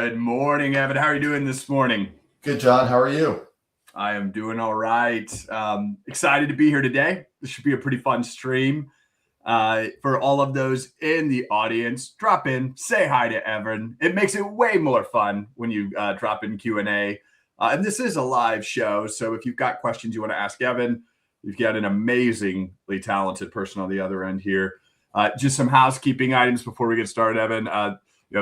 Good morning, Evan. How are you doing this morning? Good, John. How are you? I am doing all right. Excited to be here today. This should be a pretty fun stream. For all of those in the audience, drop in, say hi to Evan. It makes it way more fun when you drop in Q&A. And this is a live show, so if you've got questions you want to ask Evan, you've got an amazingly talented person on the other end here. Just some housekeeping items before we get started, Evan.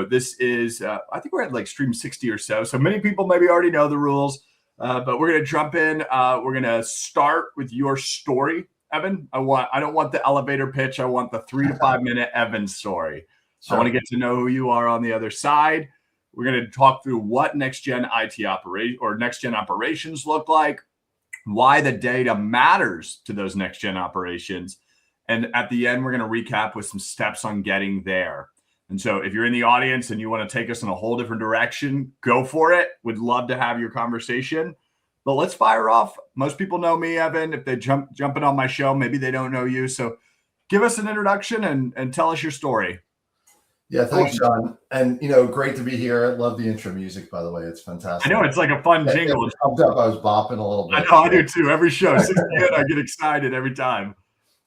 This is, I think we're at like stream 60 or so. So many people maybe already know the rules, but we're going to jump in. We're going to start with your story, Evan. I don't want the elevator pitch. I want the 3 to 5 minute Evan story. Sure. I want to get to know who you are on the other side. We're going to talk through what next-gen IT operation or next-gen operations look like, why the data matters to those next-gen operations. And at the end, we're going to recap with some steps on getting there. And so if you're in the audience and you want to take us in a whole different direction, go for it. Would love to have your conversation. But let's fire off. Most people know me, Evan. If they jumping on my show, maybe they don't know you. So give us an introduction and tell us your story. Yeah, thanks, John. And, great to be here. I love the intro music, by the way. It's fantastic. I know, it's like a fun jingle. It pumped up. I was bopping a little bit. I know, I do too. Every show, 60 in, I get excited every time.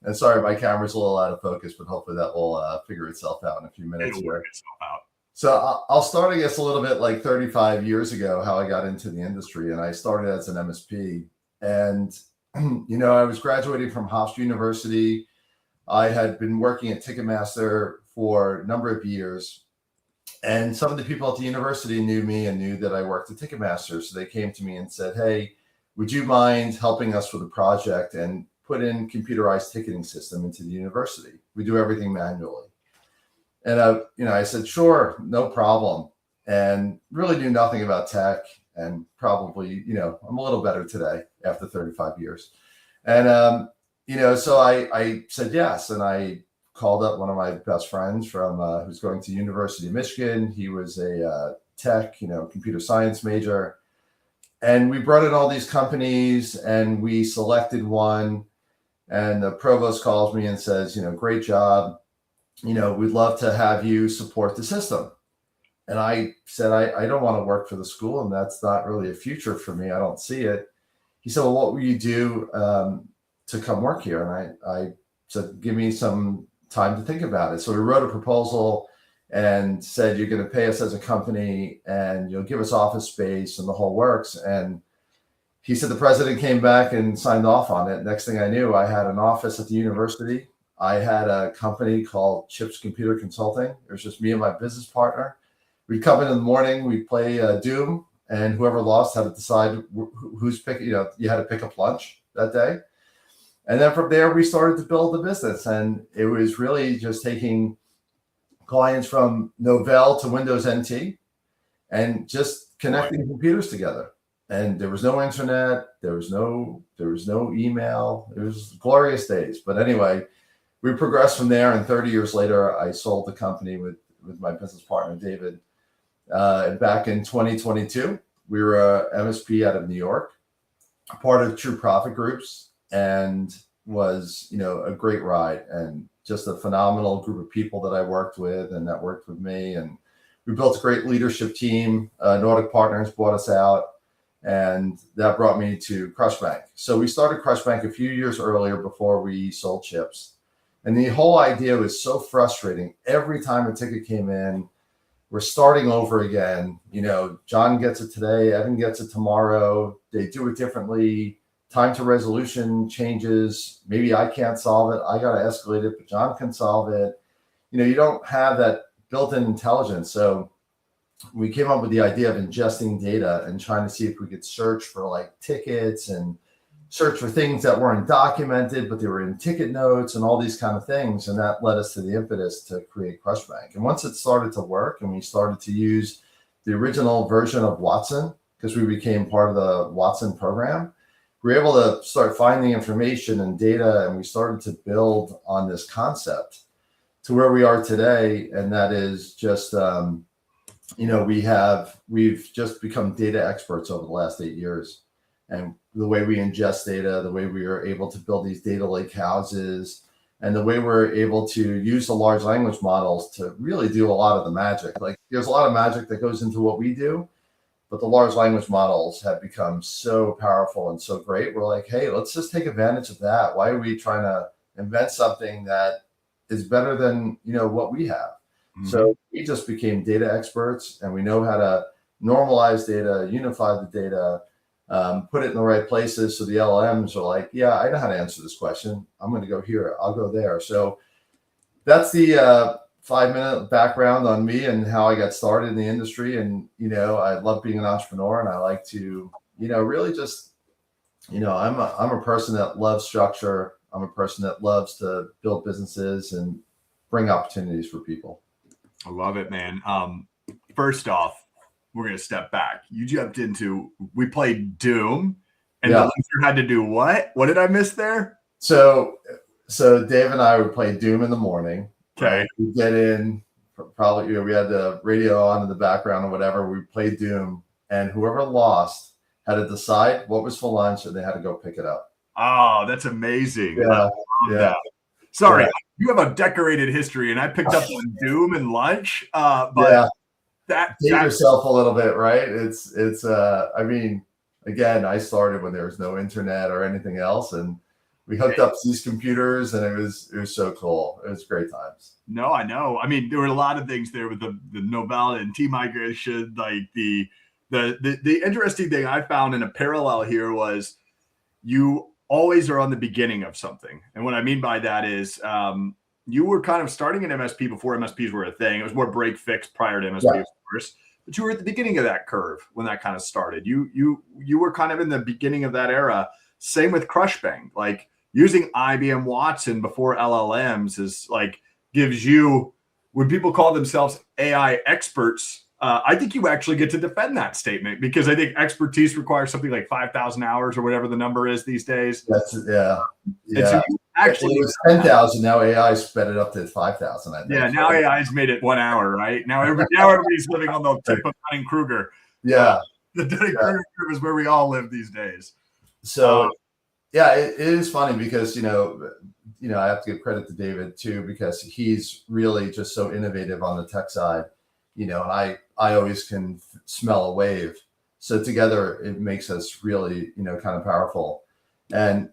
And sorry, my camera's a little out of focus, but hopefully that will figure itself out in a few minutes. It'll work itself out. So I'll start, I guess, a little bit like 35 years ago, how I got into the industry. And I started as an MSP. And, I was graduating from Hofstra University. I had been working at Ticketmaster for a number of years. And some of the people at the university knew me and knew that I worked at Ticketmaster. So they came to me and said, hey, would you mind helping us with a project and put in computerized ticketing system into the university? We do everything manually. And I said, sure, no problem. And really knew nothing about tech, and probably, I'm a little better today after 35 years. And, so I said yes. And I called up one of my best friends from who's going to University of Michigan. He was a tech, computer science major. And we brought in all these companies and we selected one. And the provost calls me and says, great job. We'd love to have you support the system. And I said, I don't want to work for the school, and that's not really a future for me. I don't see it. He said, well, what will you do to come work here? And I said, give me some time to think about it. So we wrote a proposal and said, you're going to pay us as a company and you'll give us office space and the whole works. And he said the president came back and signed off on it. Next thing I knew, I had an office at the university. I had a company called Chips Computer Consulting. It was just me and my business partner. We'd come in the morning, we'd play Doom, and whoever lost had to decide who's picking, you had to pick up lunch that day. And then from there, we started to build the business. And it was really just taking clients from Novell to Windows NT and just connecting computers together. And there was no internet, there was no email. It was glorious days. But anyway, we progressed from there. And 30 years later, I sold the company with my business partner, David. Back in 2022, we were a MSP out of New York, part of True Profit Groups, and was, a great ride and just a phenomenal group of people that I worked with and that worked with me. And we built a great leadership team. Nordic Partners bought us out. And that brought me to CrushBank. So we started CrushBank a few years earlier before we sold chips. And the whole idea was so frustrating. Every time a ticket came in, we're starting over again. John gets it today, Evan gets it tomorrow. They do it differently. Time to resolution changes. Maybe I can't solve it. I got to escalate it, but John can solve it. You don't have that built-in intelligence. So we came up with the idea of ingesting data and trying to see if we could search for like tickets and search for things that weren't documented, but they were in ticket notes and all these kind of things. And that led us to the impetus to create CrushBank. And once it started to work and we started to use the original version of Watson, because we became part of the Watson program, we were able to start finding information and data, and we started to build on this concept to where we are today. And that is just, we've just become data experts over the last 8 years. And the way we ingest data, the way we are able to build these data lake houses, and the way we're able to use the large language models to really do a lot of the magic. Like there's a lot of magic that goes into what we do, but the large language models have become so powerful and so great. We're like, hey, let's just take advantage of that. Why are we trying to invent something that is better than, what we have? Mm-hmm. So we just became data experts, and we know how to normalize data, unify the data, put it in the right places. So the LLMs are like, yeah, I know how to answer this question. I'm going to go here. I'll go there. So that's the 5-minute background on me and how I got started in the industry. And, I love being an entrepreneur, and I like to, really just, I'm a person that loves structure. I'm a person that loves to build businesses and bring opportunities for people. I love it, man. First off, we're going to step back. You jumped into, we played Doom, and the loser had to do what? What did I miss there? So Dave and I would play Doom in the morning. Okay. Right? We get in, probably, we had the radio on in the background or whatever. We played Doom, and whoever lost had to decide what was for lunch, and they had to go pick it up. Oh, that's amazing. Yeah. That. Sorry, you have a decorated history, and I picked up on Doom and lunch. But give yourself a little bit, right? It's I mean, again, I started when there was no internet or anything else, and we hooked up these computers, and it was so cool. It was great times. No, I know. I mean, there were a lot of things there with the Novell and T migration. Like the interesting thing I found in a parallel here was you always are on the beginning of something. And what I mean by that is you were kind of starting an MSP before MSPs were a thing. It was more break fix prior to MSP, of course. But you were at the beginning of that curve when that kind of started. You were kind of in the beginning of that era. Same with CrushBank. Like using IBM Watson before LLMs is like gives you, when people call themselves AI experts, I think you actually get to defend that statement, because I think expertise requires something like 5,000 hours or whatever the number is these days. That's So actually, it was 10,000. Now AI sped it up to 5,000. I think. Yeah, now AI's made it 1 hour, right? Now everybody's living on the tip of Dunning-Kruger. Yeah, the Dunning-Kruger curve is where we all live these days. So it is funny because I have to give credit to David too, because he's really just so innovative on the tech side. And I always can smell a wave. So together it makes us really, kind of powerful. And,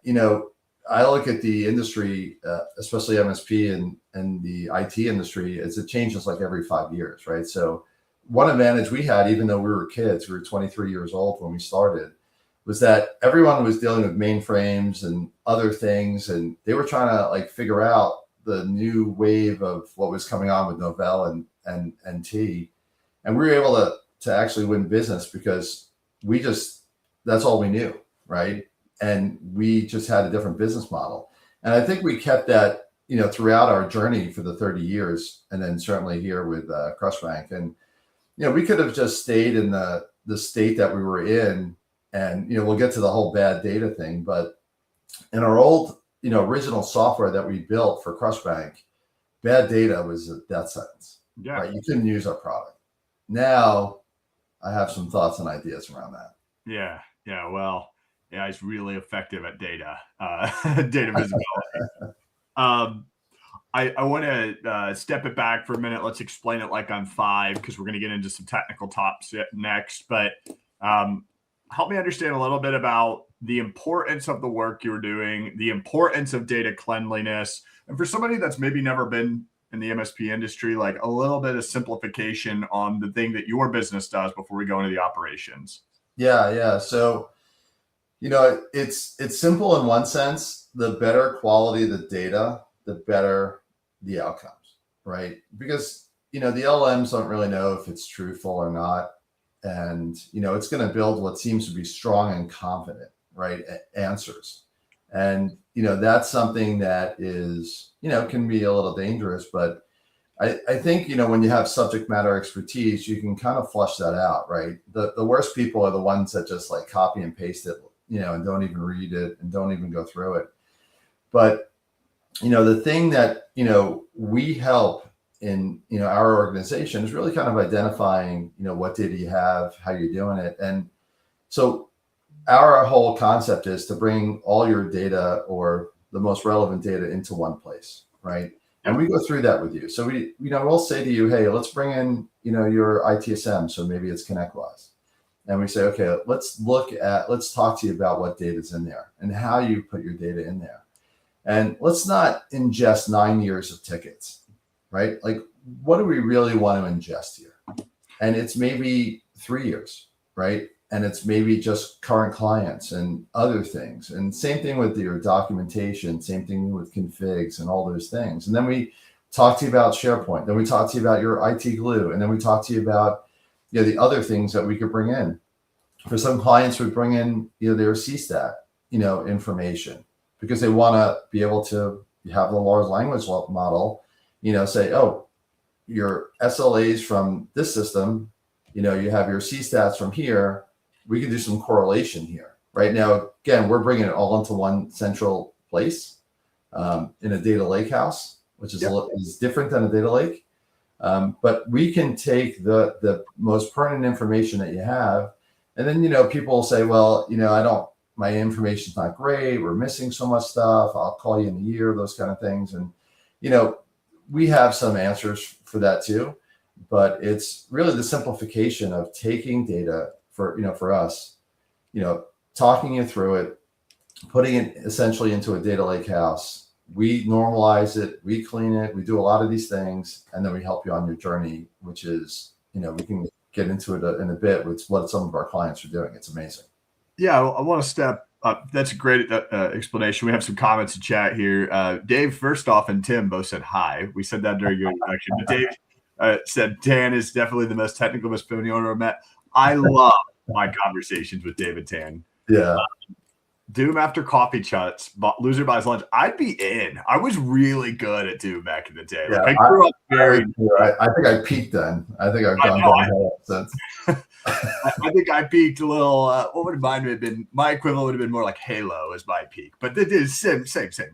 I look at the industry, especially MSP and the IT industry, as it changes like every 5 years, right? So one advantage we had, even though we were kids, we were 23 years old when we started, was that everyone was dealing with mainframes and other things. And they were trying to like figure out the new wave of what was coming on with Novell and T. And we were able to actually win business because that's all we knew, right? And we just had a different business model. And I think we kept that, throughout our journey for the 30 years, and then certainly here with CrushBank. And, we could have just stayed in the state that we were in, and, we'll get to the whole bad data thing. But in our old, original software that we built for CrushBank, bad data was a death sentence. Yeah. Right? You couldn't use our product. Now I have some thoughts and ideas around that. Yeah. Well, he's really effective at data visibility. I want to step it back for a minute. Let's explain it like I'm 5, because we're going to get into some technical tops next. But help me understand a little bit about the importance of the work you're doing, the importance of data cleanliness, and for somebody that's maybe never been in the MSP industry, like a little bit of simplification on the thing that your business does before we go into the operations. Yeah. So, it's simple in one sense. The better quality of the data, the better the outcomes, right? Because, the LLMs don't really know if it's truthful or not. And, it's going to build what seems to be strong and confident, right, answers. And, that's something that is, can be a little dangerous. But I think, when you have subject matter expertise, you can kind of flush that out, right? The worst people are the ones that just like copy and paste it, and don't even read it and don't even go through it. But, the thing that, we help in, our organization is really kind of identifying, what data you have, how you're doing it. And so our whole concept is to bring all your data, or the most relevant data into one place, right? And we go through that with you. So we'll say to you, hey, let's bring in, your ITSM. So maybe it's ConnectWise. And we say, okay, let's talk to you about what data's in there and how you put your data in there. And let's not ingest 9 years of tickets, right? Like, what do we really want to ingest here? And it's maybe 3 years, right? And it's maybe just current clients and other things. And same thing with your documentation, same thing with configs and all those things. And then we talk to you about SharePoint. Then we talk to you about your IT glue. And then we talk to you about the other things that we could bring in. For some clients, we bring in their CSTAT, information, because they want to be able to have the large language model, say, oh, your SLAs from this system, you have your CSTATs from here. We can do some correlation here. Right now, again, we're bringing it all into one central place in a data lakehouse, which is different than a data lake. But we can take the most pertinent information that you have. And then, people will say, well, my information's not great. We're missing so much stuff. I'll call you in a year, those kind of things. And, we have some answers for that too, but it's really the simplification of taking data for us, talking you through it, putting it essentially into a data lake house. We normalize it, we clean it, we do a lot of these things, and then we help you on your journey, which is, we can get into it in a bit with what some of our clients are doing. It's amazing. Yeah, I want to step up. That's a great explanation. We have some comments in chat here. Dave, first off, and Tim both said hi. We said that during your introduction. But Dave said Dan is definitely the most technical MSP owner I've met. I love my conversations with Dave and Tan. Yeah. Doom after coffee chats, loser buys lunch. I'd be in. I was really good at Doom back in the day. Yeah, like I grew up very. I think I peaked then. I think I've gone downhill since. I think I peaked a little. What would mine have been? My equivalent would have been more like Halo as my peak, but it is same,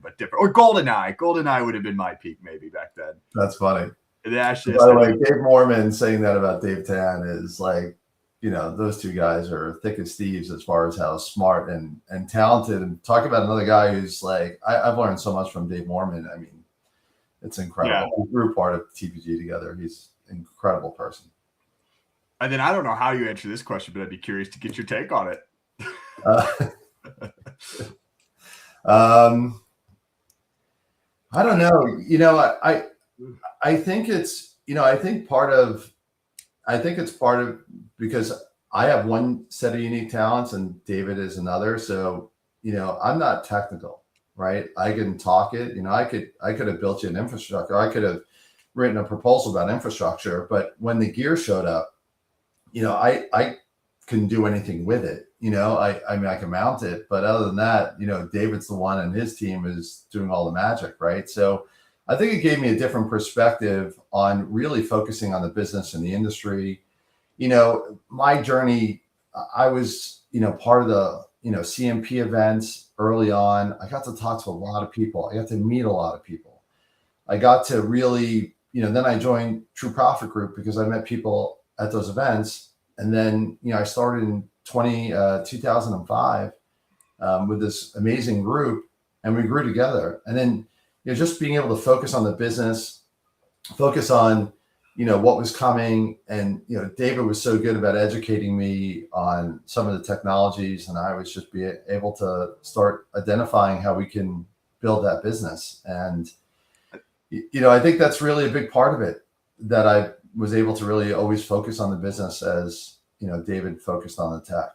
but different. Or GoldenEye. GoldenEye would have been my peak maybe back then. That's funny. And actually, by the way, Dave Mormon saying that about Dave Tan is like, those two guys are thick as thieves as far as how smart and talented. And talk about another guy who's like, I've learned so much from Dave Mormon. I mean, it's incredible. Yeah. We grew part of TPG together. He's an incredible person. And then I don't know how you answer this question, but I'd be curious to get your take on it. I don't know. I think it's, I think it's part of because I have one set of unique talents and David is another. So, I'm not technical, right? I can talk it, I could have built you an infrastructure. I could have written a proposal about infrastructure, but when the gear showed up, I couldn't do anything with it. I mean, I can mount it, but other than that, David's the one and his team is doing all the magic, right? So I think it gave me a different perspective on really focusing on the business and the industry. My journey, I was, part of the, CMP events early on. I got to talk to a lot of people. I got to meet a lot of people. I got to really, then I joined True Profit Group because I met people at those events. And then, I started in 2005 with this amazing group and we grew together. And then, just being able to focus on the business, focus on, what was coming. And, David was so good about educating me on some of the technologies. And I was just able to start identifying how we can build that business. And, I think that's really a big part of it, that I was able to really always focus on the business as, David focused on the tech.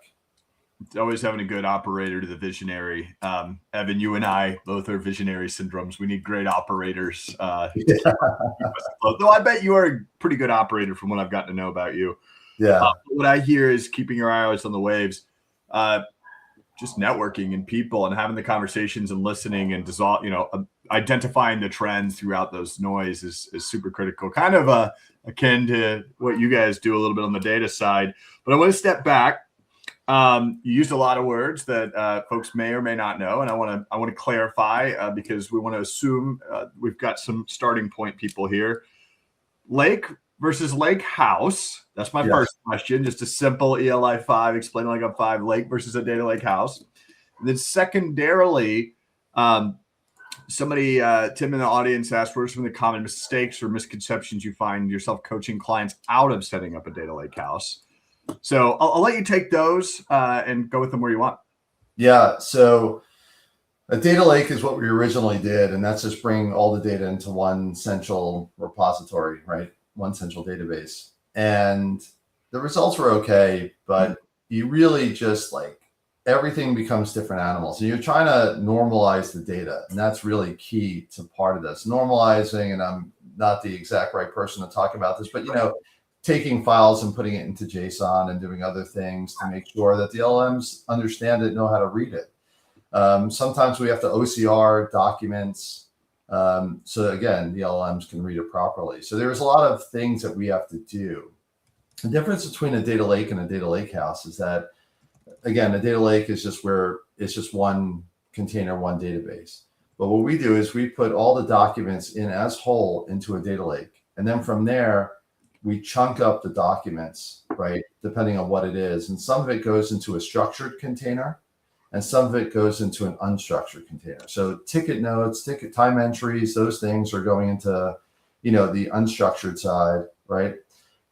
It's always having a good operator to the visionary. Evan, you and I both are visionary syndromes. We need great operators. Though I bet you are a pretty good operator from what I've gotten to know about you. Yeah. What I hear is keeping your eyes on the waves, just networking and people and having the conversations and listening and identifying the trends throughout those noise is super critical. Kind of akin to what you guys do a little bit on the data side. But I want to step back. You used a lot of words that folks may or may not know, and I want to clarify because we want to assume we've got some starting point people here. Lake versus Lakehouse. That's my first question. Just a simple ELI 5, explain like a 5. Lake versus a data lake house. And then secondarily, Somebody, Tim in the audience asked, what are some of the common mistakes or misconceptions you find yourself coaching clients out of setting up a data lake house? So I'll let you take those and go with them where you want. Yeah. So a data lake is what we originally did, and that's just bring all the data into one central repository, right? One central database. And the results were okay, but you really just like everything becomes different animals. And you're trying to normalize the data. And that's really key to part of this. Normalizing, and I'm not the exact right person to talk about this, but taking files and putting it into JSON and doing other things to make sure that the LLMs understand it, know how to read it. Sometimes we have to OCR documents so that, again, the LLMs can read it properly. So there's a lot of things that we have to do. The difference between a data lake and a data lake house is that, again, a data lake is just where it's just one container, one database. But what we do is we put all the documents in as whole into a data lake. And then from there, we chunk up the documents, right, depending on what it is. And some of it goes into a structured container, and some of it goes into an unstructured container. So ticket notes, ticket time entries, those things are going into, the unstructured side, right?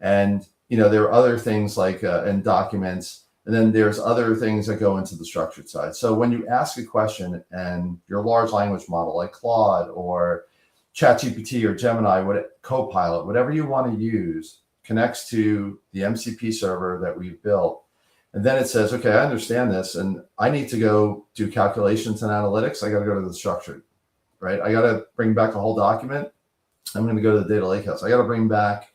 And, there are other things like in documents, and then there's other things that go into the structured side. So when you ask a question and your large language model like Claude or ChatGPT or Gemini, Copilot, whatever you want to use, connects to the MCP server that we've built. And then it says, okay, I understand this, and I need to go do calculations and analytics. I got to go to the structured, right? I got to bring back a whole document. I'm going to go to the data lakehouse. I got to bring back,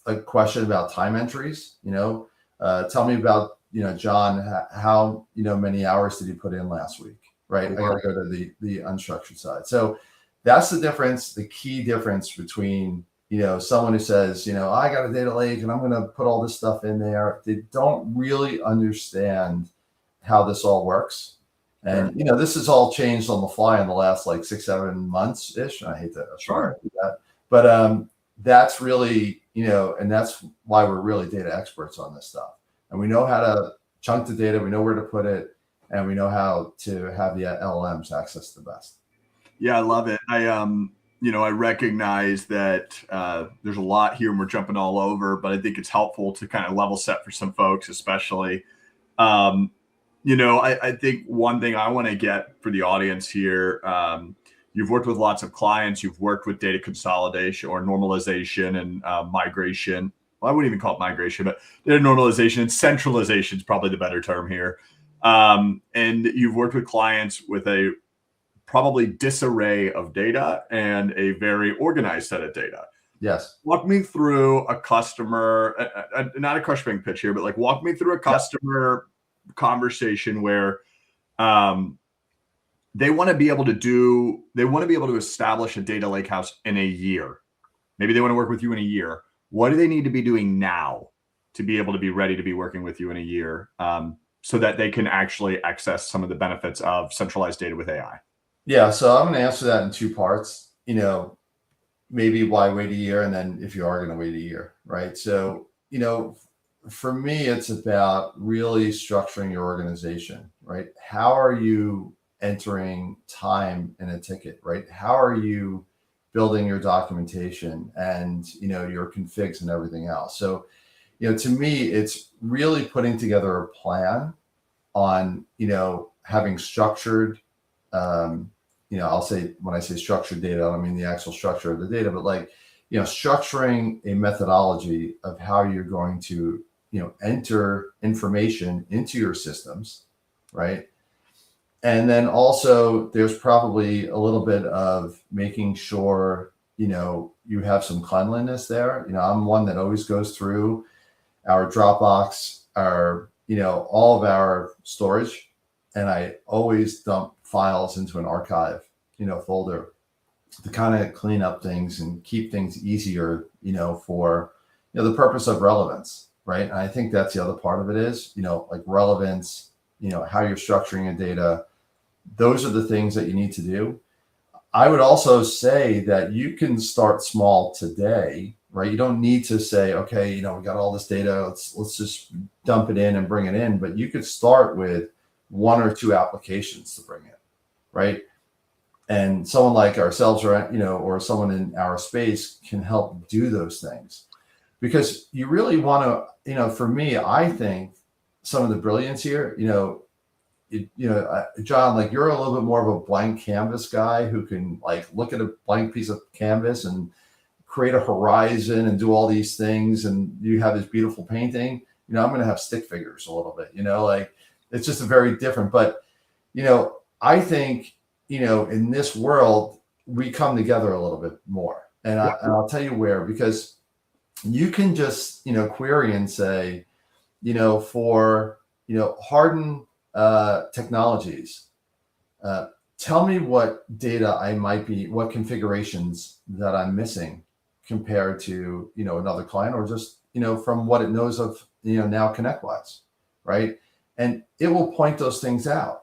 a question about time entries. Tell me about, John, how, many hours did you put in last week, right? I got to go to the unstructured side. So that's the difference, the key difference between, someone who says, I got a data lake and I'm going to put all this stuff in there. They don't really understand how this all works. And, this has all changed on the fly in the last like 6-7 months ish. I hate to do that, but that's really, and that's why we're really data experts on this stuff. And we know how to chunk the data, we know where to put it, and we know how to have the LLMs access the best. Yeah, I love it. I recognize that there's a lot here and we're jumping all over, but I think it's helpful to kind of level set for some folks, especially. I think one thing I want to get for the audience here, you've worked with lots of clients, you've worked with data consolidation or normalization and migration. Well, I wouldn't even call it migration, but data normalization and centralization is probably the better term here. And you've worked with clients with a probably disarray of data and a very organized set of data. Yes. Walk me through a customer, not a CrushBank pitch here, but like walk me through a customer conversation where they want to be able to establish a data lakehouse in a year. Maybe they want to work with you in a year. What do they need to be doing now to be able to be ready to be working with you in a year so that they can actually access some of the benefits of centralized data with AI? Yeah, so I'm going to answer that in two parts. Maybe why wait a year, and then if you are going to wait a year, right? So, for me, it's about really structuring your organization, right? How are you entering time in a ticket, right? How are you building your documentation and, your configs and everything else? So, to me, it's really putting together a plan on, having structured, I'll say, when I say structured data, I don't mean the actual structure of the data, but like, structuring a methodology of how you're going to, enter information into your systems, right? And then also there's probably a little bit of making sure, you have some cleanliness there. I'm one that always goes through our Dropbox, our, all of our storage, and I always dump files into an archive, folder to kind of clean up things and keep things easier, for, the purpose of relevance, right? And I think that's the other part of it is, like relevance, how you're structuring your data. Those are the things that you need to do. I would also say that you can start small today, right? You don't need to say, okay, we got all this data, let's just dump it in and bring it in. But you could start with 1 or 2 applications to bring in, right? And someone like ourselves, or or someone in our space can help do those things, because you really want to, for me, I think some of the brilliance here, John, like you're a little bit more of a blank canvas guy who can like look at a blank piece of canvas and create a horizon and do all these things, and you have this beautiful painting. I'm going to have stick figures a little bit, like it's just a very different. But I think in this world we come together a little bit more, and I'll tell you where, because you can just query and say, for Harden technologies, tell me what data what configurations that I'm missing compared to another client, or just from what it knows of now ConnectWise, right? And it will point those things out.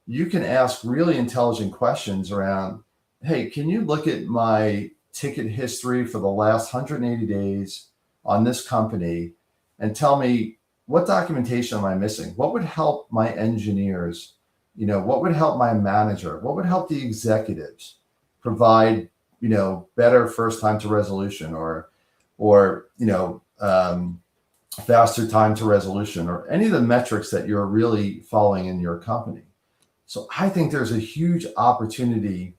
You can ask really intelligent questions around, hey, can you look at my ticket history for the last 180 days on this company and tell me what documentation am I missing? What would help my engineers? What would help my manager? What would help the executives provide, better first time to resolution, or faster time to resolution, or any of the metrics that you're really following in your company. So I think there's a huge opportunity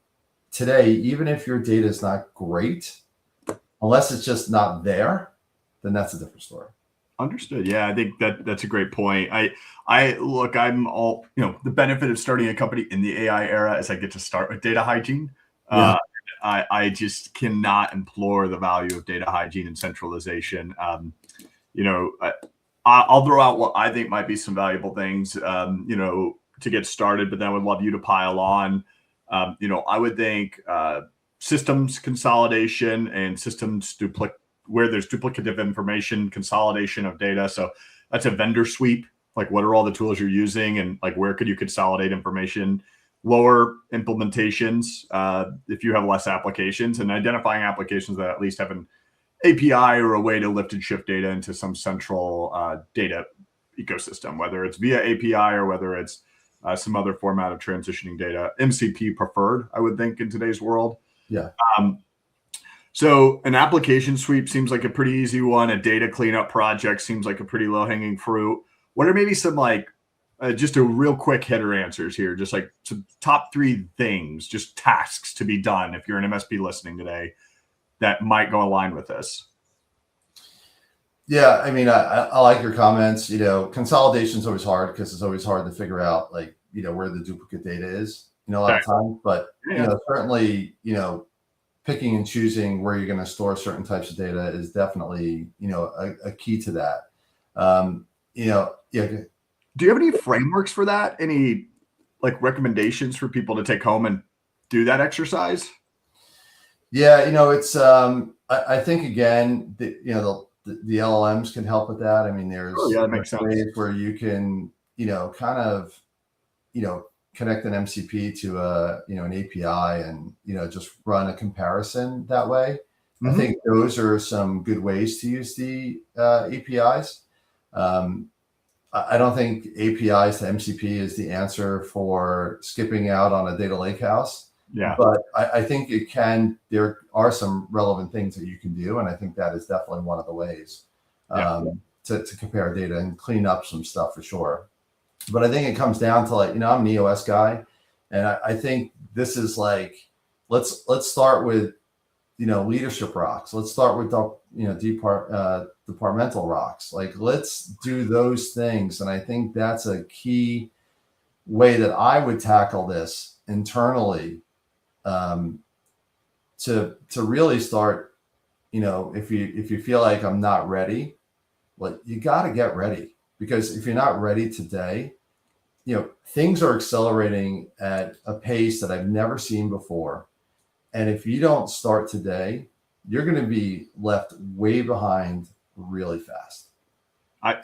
today, even if your data is not great, unless it's just not there, then that's a different story. Understood. Yeah, I think that's a great point. I'm all, the benefit of starting a company in the AI era is I get to start with data hygiene. Yeah. I just cannot implore the value of data hygiene and centralization. I'll throw out what I think might be some valuable things, to get started, but then I would love you to pile on. I would think systems consolidation and systems where there's duplicative information, consolidation of data. So that's a vendor sweep. Like, what are all the tools you're using, and like where could you consolidate information? Lower implementations if you have less applications, and identifying applications that at least have an API or a way to lift and shift data into some central data ecosystem, whether it's via API or whether it's some other format of transitioning data. MCP preferred, I would think, in today's world. Yeah. So an application sweep seems like a pretty easy one. A data cleanup project seems like a pretty low-hanging fruit. What are maybe some just a real quick hitter answers here? Just like some top 3 things, just tasks to be done if you're an MSP listening today that might go align with this. Yeah, I mean, I like your comments. Consolidation is always hard because it's always hard to figure out where the duplicate data is, a lot of times. But certainly, picking and choosing where you're going to store certain types of data is definitely, a key to that. Do you have any frameworks for that? Any recommendations for people to take home and do that exercise? Yeah, it's I think again, the LLMs can help with that. I mean, there's that makes sense. ways where you can, kind of, connect an MCP to an API and, just run a comparison that way. Mm-hmm. I think those are some good ways to use the APIs. I don't think APIs to MCP is the answer for skipping out on a data lakehouse. Yeah. But I think there are some relevant things that you can do. And I think that is definitely one of the ways to compare data and clean up some stuff for sure. But I think it comes down to I'm an EOS guy. And I think this is let's start with, leadership rocks. Let's start with, departmental rocks. Let's do those things. And I think that's a key way that I would tackle this internally. To really start, if you feel like I'm not ready, you got to get ready, because if you're not ready today, things are accelerating at a pace that I've never seen before. And if you don't start today, you're going to be left way behind really fast. I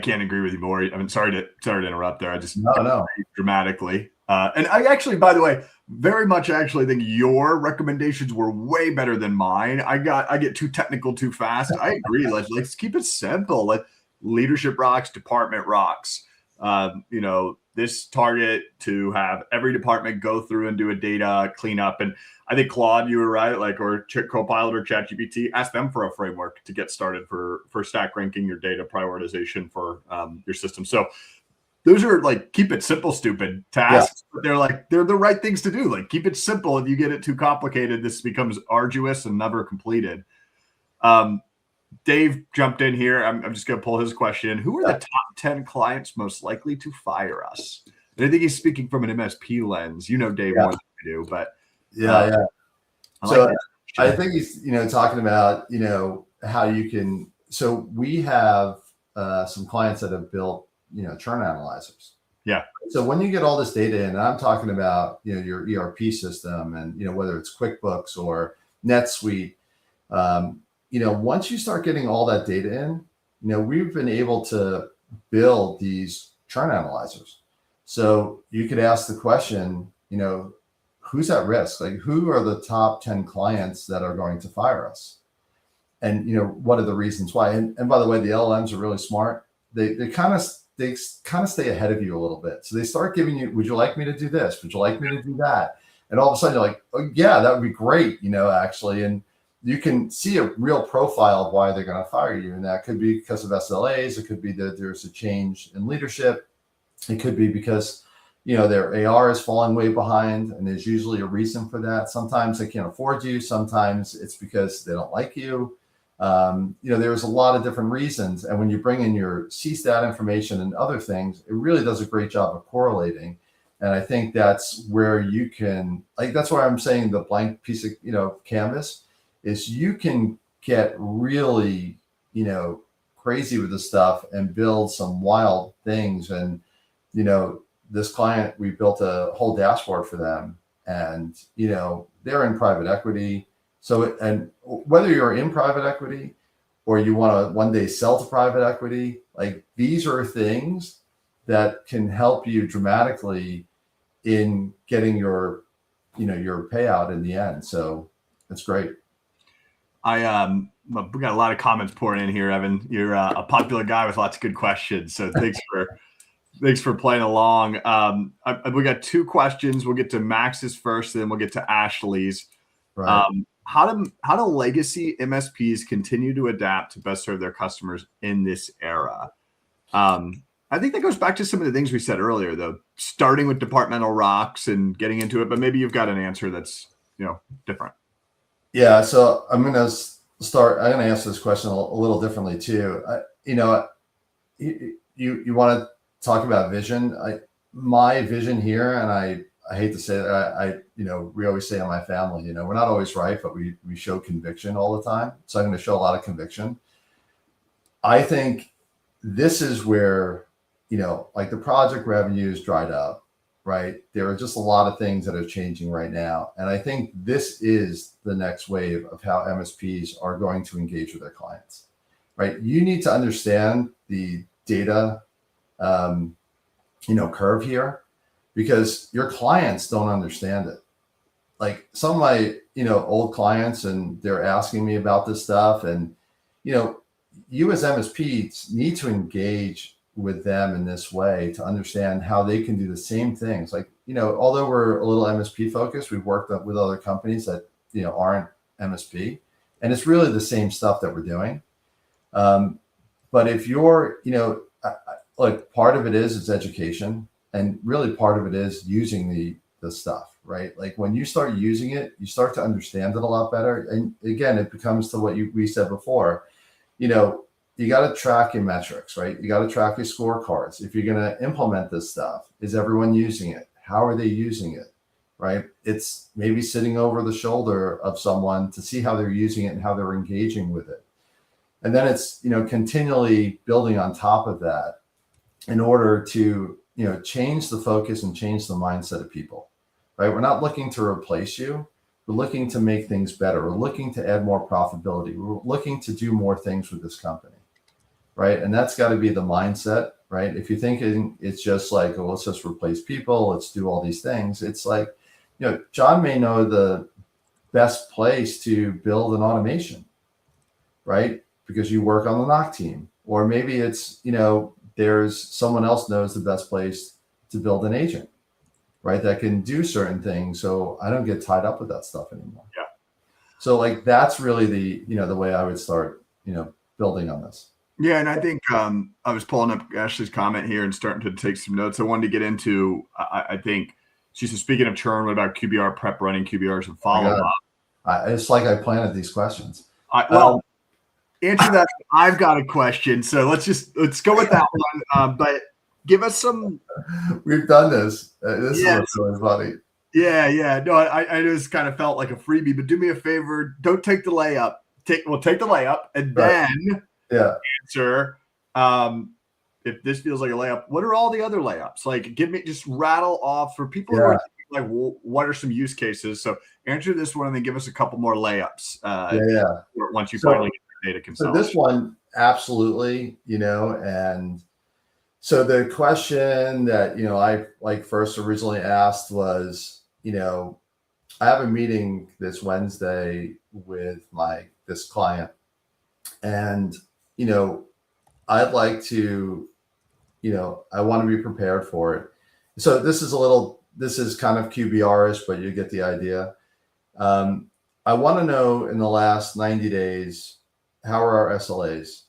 can't agree with you more. I mean, sorry to interrupt there. I just no dramatically. And I actually, by the way, very much actually think your recommendations were way better than mine. I get too technical too fast. I agree. Let's keep it simple. Leadership rocks, department rocks. this target to have every department go through and do a data cleanup. And I think Claude, you were right, like, or Copilot or ChatGPT, ask them for a framework to get started for stack ranking your data prioritization for your system. So those are like, keep it simple, stupid tasks, but they're the right things to do. Like, keep it simple. If you get it too complicated, this becomes arduous and never completed. Dave jumped in here. I'm just going to pull his question. Who are the top 10 clients most likely to fire us? And I think he's speaking from an MSP lens. You know, Dave, more than I do, but I think he's, talking about, how you can. So we have some clients that have built, churn analyzers. Yeah. So when you get all this data in, and I'm talking about, your ERP system and, whether it's QuickBooks or NetSuite, once you start getting all that data in, we've been able to build these churn analyzers. So you could ask the question, who's at risk? Like, who are the top 10 clients that are going to fire us? And, what are the reasons why? And by the way, the LLMs are really smart. They kind of stay ahead of you a little bit. So they start giving you, would you like me to do this? Would you like me to do that? And all of a sudden you're like, oh yeah, that would be great, actually. And you can see a real profile of why they're going to fire you. And that could be because of SLAs. It could be that there's a change in leadership. It could be because, their AR is falling way behind, and there's usually a reason for that. Sometimes they can't afford you. Sometimes it's because they don't like you. There's a lot of different reasons. And when you bring in your CSTAT information and other things, it really does a great job of correlating. And I think that's where you can, that's why I'm saying the blank piece of, canvas is you can get really, crazy with this stuff and build some wild things. And, this client, we built a whole dashboard for them, and, they're in private equity. So, and whether you're in private equity or you want to one day sell to private equity, like, these are things that can help you dramatically in getting your payout in the end. So it's great. We got a lot of comments pouring in here, Evan. You're a popular guy with lots of good questions. So thanks for playing along. We got two questions. We'll get to Max's first, then we'll get to Ashley's. Right. How do legacy MSPs continue to adapt to best serve their customers in this era? I think that goes back to some of the things we said earlier, though, starting with departmental rocks and getting into it. But maybe you've got an answer that's different. Yeah. So I'm going to answer this question a little differently too. You want to talk about vision. My vision here, and I hate to say that, we always say in my family, we're not always right, but we show conviction all the time. So I'm going to show a lot of conviction. I think this is where, like, the project revenues dried up, right? There are just a lot of things that are changing right now. And I think this is the next wave of how MSPs are going to engage with their clients, right? You need to understand the data, curve here, because your clients don't understand it. Like, some of my, old clients, and they're asking me about this stuff. And, you as MSPs need to engage with them in this way to understand how they can do the same things. Like, although we're a little MSP focused, we've worked with other companies that, aren't MSP, and it's really the same stuff that we're doing. But if you're, like, part of it is education, and really part of it is using the stuff, right? Like, when you start using it, you start to understand it a lot better. And again, it becomes to what we said before, you got to track your metrics, right? You got to track your scorecards. If you're going to implement this stuff, is everyone using it? How are they using it, right? It's maybe sitting over the shoulder of someone to see how they're using it and how they're engaging with it. And then it's, continually building on top of that in order to, change the focus and change the mindset of people, right? We're not looking to replace you. We're looking to make things better. We're looking to add more profitability. We're looking to do more things with this company, right? And that's got to be the mindset, right? If you're thinking it's just like, oh, let's just replace people, let's do all these things. It's like, John may know the best place to build an automation, right? Because you work on the NOC team. Or maybe it's, there's someone else knows the best place to build an agent, right, that can do certain things, so I don't get tied up with that stuff anymore. Yeah. So like that's really the way I would start, building on this. Yeah, and I think I was pulling up Ashley's comment here and starting to take some notes. I wanted to get into, I think she said, speaking of churn, what about QBR prep running, QBRs and follow-up? It's like I planted these questions. Answer that. I've got a question, so let's go with that one. But give us some. We've done this. This is what's really funny. Yeah. No, I just kind of felt like a freebie, but do me a favor. Don't take the layup. Take the layup and then answer. If this feels like a layup, what are all the other layups? Like, just rattle off for people who are thinking, like, well, what are some use cases? So answer this one and then give us a couple more layups. Once you finally get the data consolidation. So this one, absolutely, and so the question that, I first originally asked was, I have a meeting this Wednesday with this client, and, I'd like to, I want to be prepared for it. So this is kind of QBR-ish, but you get the idea. I want to know in the last 90 days, how are our SLAs?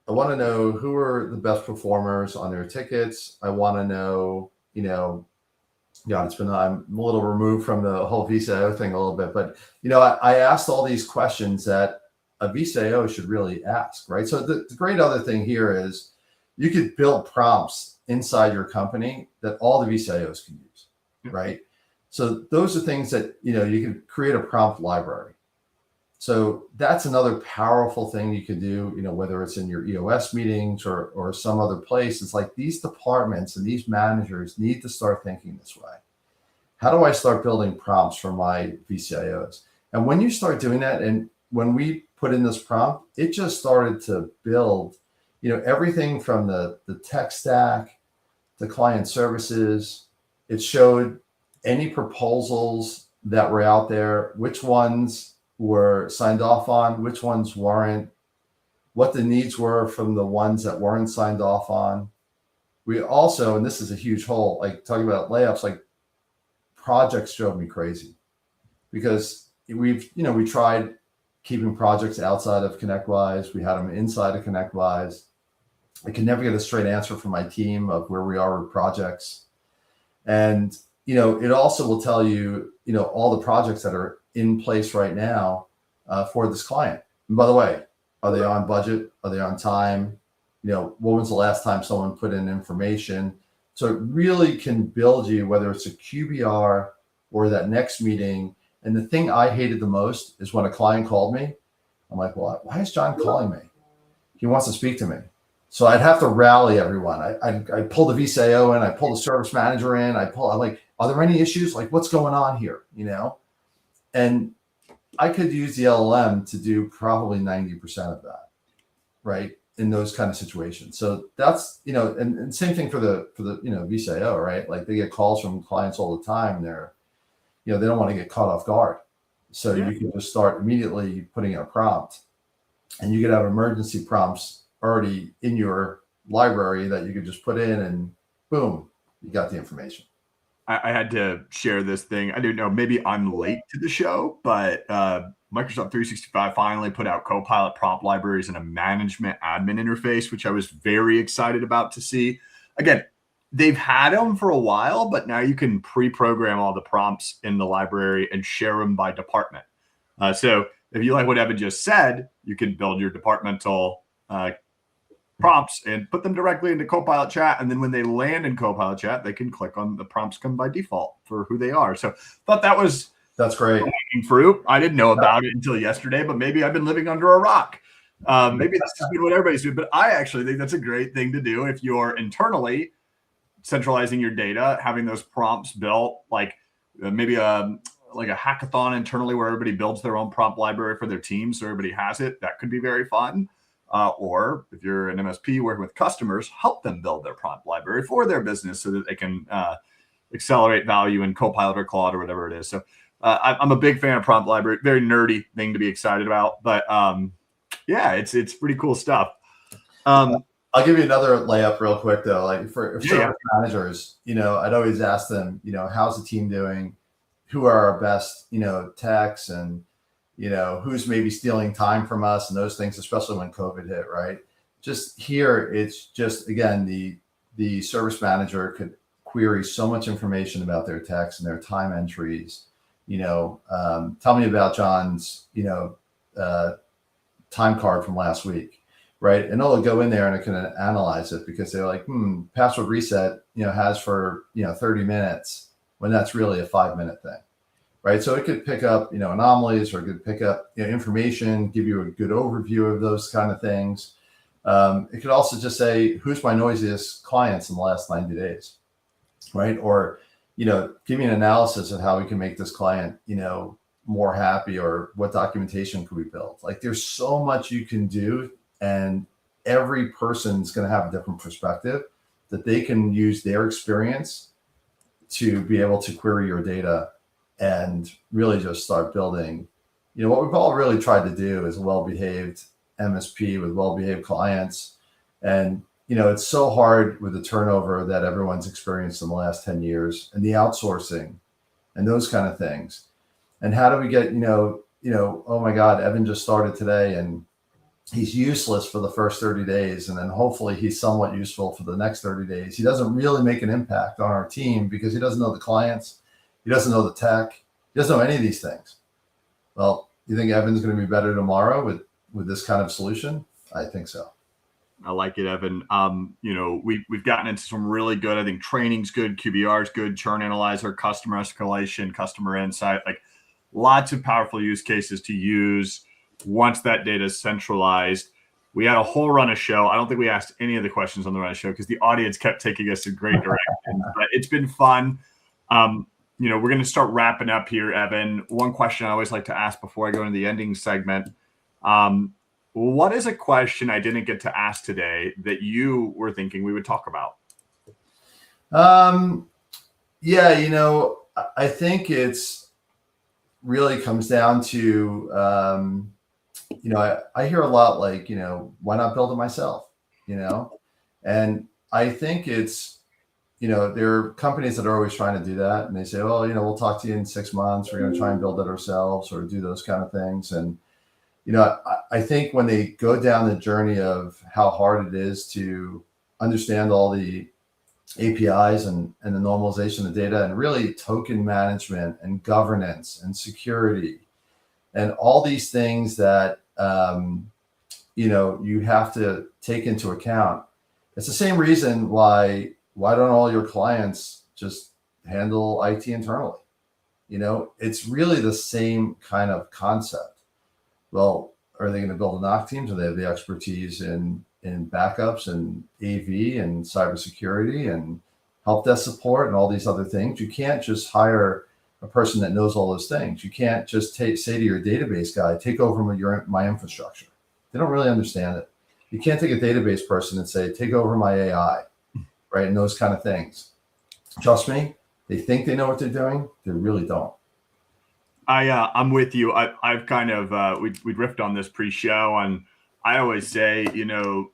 I want to know who are the best performers on their tickets. I want to know, I'm a little removed from the whole vCIO thing a little bit, but, I asked all these questions that a vCIO should really ask, right? So the great other thing here is you could build prompts inside your company that all the vCIOs can use, right? So those are things that, you can create a prompt library. So that's another powerful thing you can do, whether it's in your EOS meetings or some other place. It's like these departments and these managers need to start thinking this way. How do I start building prompts for my vCIOs? And when you start doing that, and when we put in this prompt, it just started to build, everything from the tech stack, the client services. It showed any proposals that were out there, which ones were signed off on, which ones weren't, what the needs were from the ones that weren't signed off on. We also, and this is a huge hole, like talking about layups, like projects drove me crazy because we tried keeping projects outside of ConnectWise. We had them inside of ConnectWise. I could never get a straight answer from my team of where we are with projects. And, it also will tell you, all the projects that are in place right now for this client. And by the way, are they on budget? Are they on time? When was the last time someone put in information? So it really can build you, whether it's a QBR or that next meeting. And the thing I hated the most is when a client called me. I'm like, well, why is John calling me? He wants to speak to me. So I'd have to rally everyone. I pull the vCIO in, I pull the service manager in, I'm like, are there any issues? Like, what's going on here? And I could use the LLM to do probably 90% of that, right? In those kind of situations. So that's, and same thing for the vCIO, right? Like they get calls from clients all the time and they're, they don't want to get caught off guard. So you can just start immediately putting in a prompt, and you could have emergency prompts already in your library that you could just put in, and boom, you got the information. I had to share this thing. I don't know, maybe I'm late to the show, but Microsoft 365 finally put out Copilot prompt libraries and a management admin interface, which I was very excited about to see. Again, they've had them for a while, but now you can pre-program all the prompts in the library and share them by department. So if you like what Evan just said, you can build your departmental prompts and put them directly into Copilot chat. And then when they land in Copilot chat, they can click on the prompts come by default for who they are. So thought that's great. Fruit. I didn't know about it until yesterday, but maybe I've been living under a rock. Maybe this is what everybody's doing, but I actually think that's a great thing to do if you're internally centralizing your data, having those prompts built, like maybe like a hackathon internally where everybody builds their own prompt library for their team, so everybody has it. That could be very fun. Or if you're an MSP working with customers, help them build their prompt library for their business so that they can accelerate value in Copilot or Claude or whatever it is. So I'm a big fan of prompt library. Very nerdy thing to be excited about, but yeah, it's pretty cool stuff. I'll give you another layup real quick though. Like for Yeah, service managers, I'd always ask them, how's the team doing? Who are our best, techs, and who's maybe stealing time from us and those things, especially when COVID hit, right? Just here, it's just, again, the service manager could query so much information about their techs and their time entries. Tell me about John's, time card from last week, right? And it'll go in there and it can analyze it because they're like, password reset, has for, 30 minutes when that's really a 5-minute thing, right? So it could pick up, anomalies, or it could pick up information, give you a good overview of those kind of things. It could also just say, who's my noisiest clients in the last 90 days, right? Or, give me an analysis of how we can make this client, more happy, or what documentation could we build? Like there's so much you can do, and every person's going to have a different perspective that they can use their experience to be able to query your data and really just start building. What we've all really tried to do is a well-behaved MSP with well-behaved clients. And, it's so hard with the turnover that everyone's experienced in the last 10 years and the outsourcing and those kind of things. And how do we get, oh my God, Evan just started today and he's useless for the first 30 days. And then hopefully he's somewhat useful for the next 30 days. He doesn't really make an impact on our team because he doesn't know the clients. He doesn't know the tech. He doesn't know any of these things. Well, you think Evan's going to be better tomorrow with this kind of solution? I think so. I like it, Evan. We've gotten into some really good, I think training's good, QBR's good, churn analyzer, customer escalation, customer insight, like lots of powerful use cases to use once that data is centralized. We had a whole run of show. I don't think we asked any of the questions on the run of show because the audience kept taking us in great directions, but it's been fun. We're going to start wrapping up here, Evan. One question I always like to ask before I go into the ending segment. What is a question I didn't get to ask today that you were thinking we would talk about? I think it's really comes down to, I hear a lot like, why not build it myself, and I think it's, there are companies that are always trying to do that. And they say, well, we'll talk to you in 6 months. We're going to try and build it ourselves or do those kind of things. And, I think when they go down the journey of how hard it is to understand all the APIs and the normalization of data and really token management and governance and security and all these things that, you have to take into account. It's the same reason why don't all your clients just handle IT internally? It's really the same kind of concept. Well, are they going to build a knock team? Do they have the expertise in backups and AV and cybersecurity and help desk support and all these other things? You can't just hire a person that knows all those things. You can't just say to your database guy, take over my infrastructure. They don't really understand it. You can't take a database person and say, take over my AI, right? And those kind of things. Trust me, they think they know what they're doing. They really don't. I'm with you. I've kind of, we riffed on this pre-show, and I always say,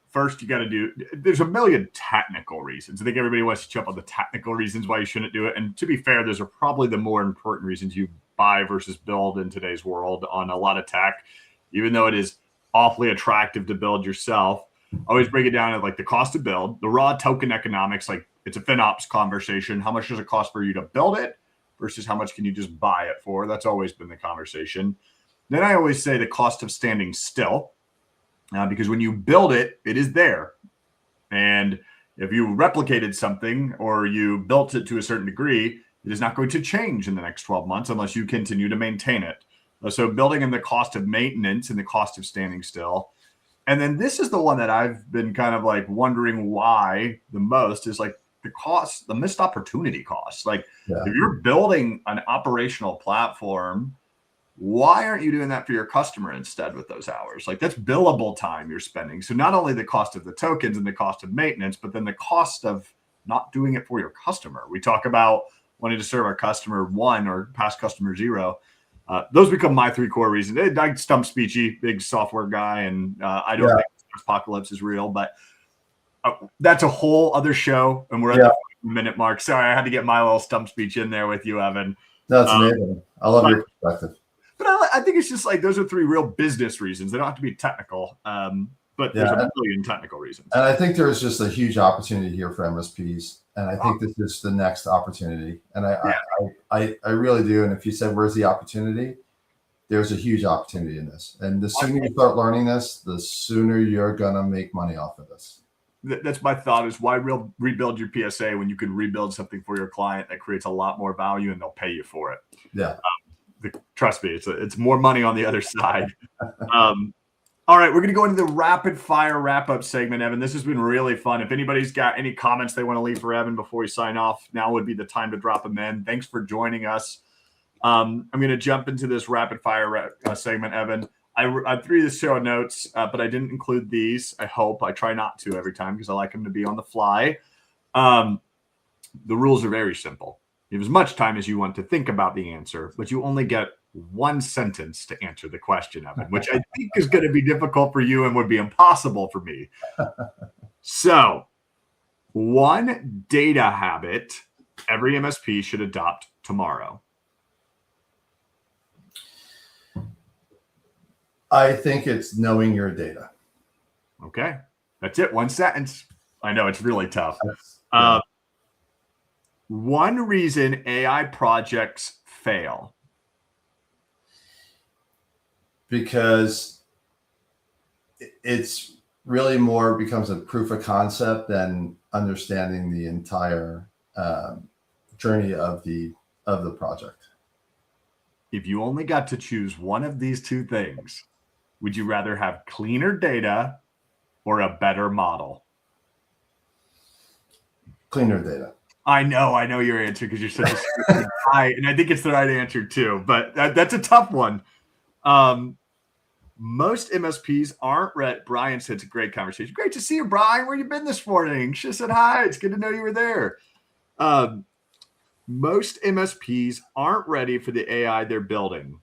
first you got to there's a million technical reasons. I think everybody wants to jump on the technical reasons why you shouldn't do it. And to be fair, those are probably the more important reasons you buy versus build in today's world on a lot of tech, even though it is awfully attractive to build yourself. I always break it down at like the cost to build, the raw token economics, like it's a FinOps conversation. How much does it cost for you to build it versus how much can you just buy it for? That's always been the conversation. Then I always say the cost of standing still, because when you build it, it is there. And if you replicated something or you built it to a certain degree, it is not going to change in the next 12 months unless you continue to maintain it. So building in the cost of maintenance and the cost of standing still. And then this is the one that I've been kind of like wondering why the most is like the cost, the missed opportunity cost. Like if you're building an operational platform, why aren't you doing that for your customer instead with those hours? Like that's billable time you're spending. So not only the cost of the tokens and the cost of maintenance, but then the cost of not doing it for your customer. We talk about wanting to serve our customer one or past customer zero. Those become my 3 core reasons. I stump speechy, big software guy, and I don't think apocalypse is real, but That's a whole other show, and we're at Yeah. the minute mark. Sorry, I had to get my little stump speech in there with you, Evan. That's amazing. I love your perspective. But I think it's just like those are three real business reasons. They don't have to be technical, but there's a million technical reasons. And I think there's just a huge opportunity here for MSPs, and I think this is the next opportunity. And I really do. And if you said, "Where's the opportunity?" There's a huge opportunity in this. And the sooner you start learning this, the sooner you're gonna make money off of this. That's my thought, is why rebuild your PSA when you could rebuild something for your client that creates a lot more value and they'll pay you for it. Yeah. Trust me, it's more money on the other side. All right, we're going to go into the rapid fire wrap up segment, Evan. This has been really fun. If anybody's got any comments they want to leave for Evan before we sign off, now would be the time to drop them in. Thanks for joining us. I'm going to jump into this rapid fire segment, Evan. I threw the show notes, but I didn't include these. I hope. I try not to every time because I like them to be on the fly. The rules are very simple. You have as much time as you want to think about the answer, but you only get one sentence to answer the question, Evan, which I think is going to be difficult for you and would be impossible for me. So, one data habit every MSP should adopt tomorrow. I think it's knowing your data. Okay. That's it. One sentence. I know it's really tough. One reason AI projects fail. Because it's really more becomes a proof of concept than understanding the entire journey of the project. If you only got to choose one of these two things, would you rather have cleaner data or a better model? Cleaner data. I know your answer because you're such a stupid guy, and I think it's the right answer too. But that's a tough one. Most MSPs aren't ready. Brian said it's a great conversation. Great to see you, Brian. Where you been this morning? She said hi. It's good to know you were there. Most MSPs aren't ready for the AI they're building,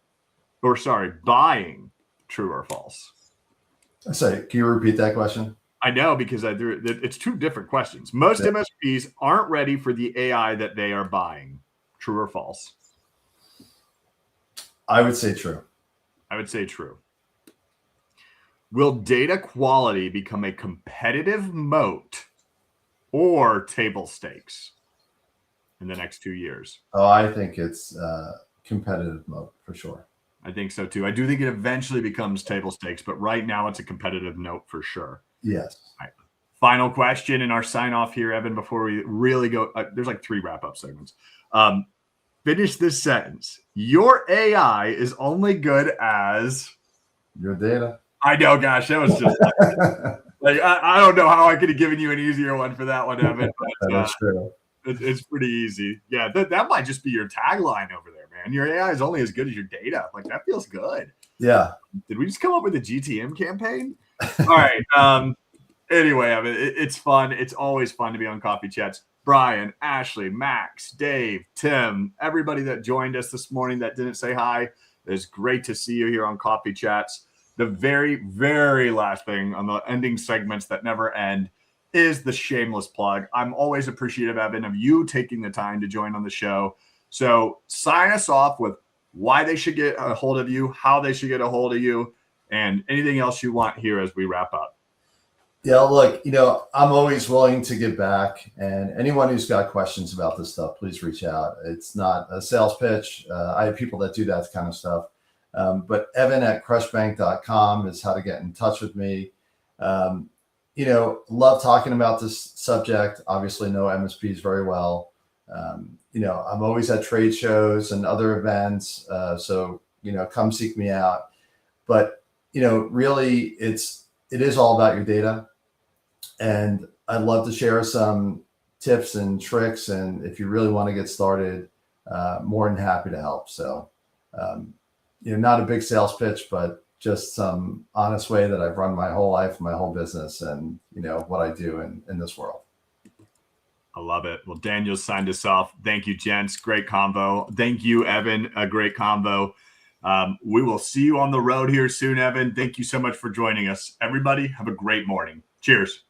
or buying. True or false? Sorry, can you repeat that question? I know, because it's two different questions. Most MSPs aren't ready for the AI that they are buying. True or false? I would say true. I would say true. Will data quality become a competitive moat or table stakes in the next 2 years? Oh, I think it's competitive moat for sure. I think so too. I do think it eventually becomes table stakes, but right now it's a competitive note for sure. Yes. All right. Final question in our sign off here, Evan, before we really go. There's like 3 wrap up segments. Finish this sentence. Your AI is only good as your data. I know, gosh, that was just like I don't know how I could have given you an easier one for that one, Evan. But, That's true. It's pretty easy. Yeah, that might just be your tagline over there, man. Your AI is only as good as your data. Like, that feels good. Yeah. Did we just come up with a GTM campaign? All right. Anyway, Evan, it's fun. It's always fun to be on Coffee Chats. Brian, Ashley, Max, Dave, Tim, everybody that joined us this morning that didn't say hi, it's great to see you here on Coffee Chats. The very, very last thing on the ending segments that never end is the shameless plug. I'm always appreciative, Evan, of you taking the time to join on the show. So sign us off with why they should get a hold of you, how they should get a hold of you, and anything else you want here as we wrap up. Yeah, look, I'm always willing to give back, and anyone who's got questions about this stuff, please reach out. It's not a sales pitch. I have people that do that kind of stuff. But Evan at CrushBank.com is how to get in touch with me. Love talking about this subject. Obviously know MSPs very well. I'm always at trade shows and other events. So come seek me out. But, really it is all about your data. And I'd love to share some tips and tricks. And if you really want to get started, more than happy to help. So, not a big sales pitch, but just some honest way that I've run my whole life, my whole business, and what I do in this world. I love it. Well, Daniel signed us off. Thank you, gents. Great convo. Thank you, Evan. A great convo. We will see you on the road here soon, Evan. Thank you so much for joining us. Everybody, have a great morning. Cheers.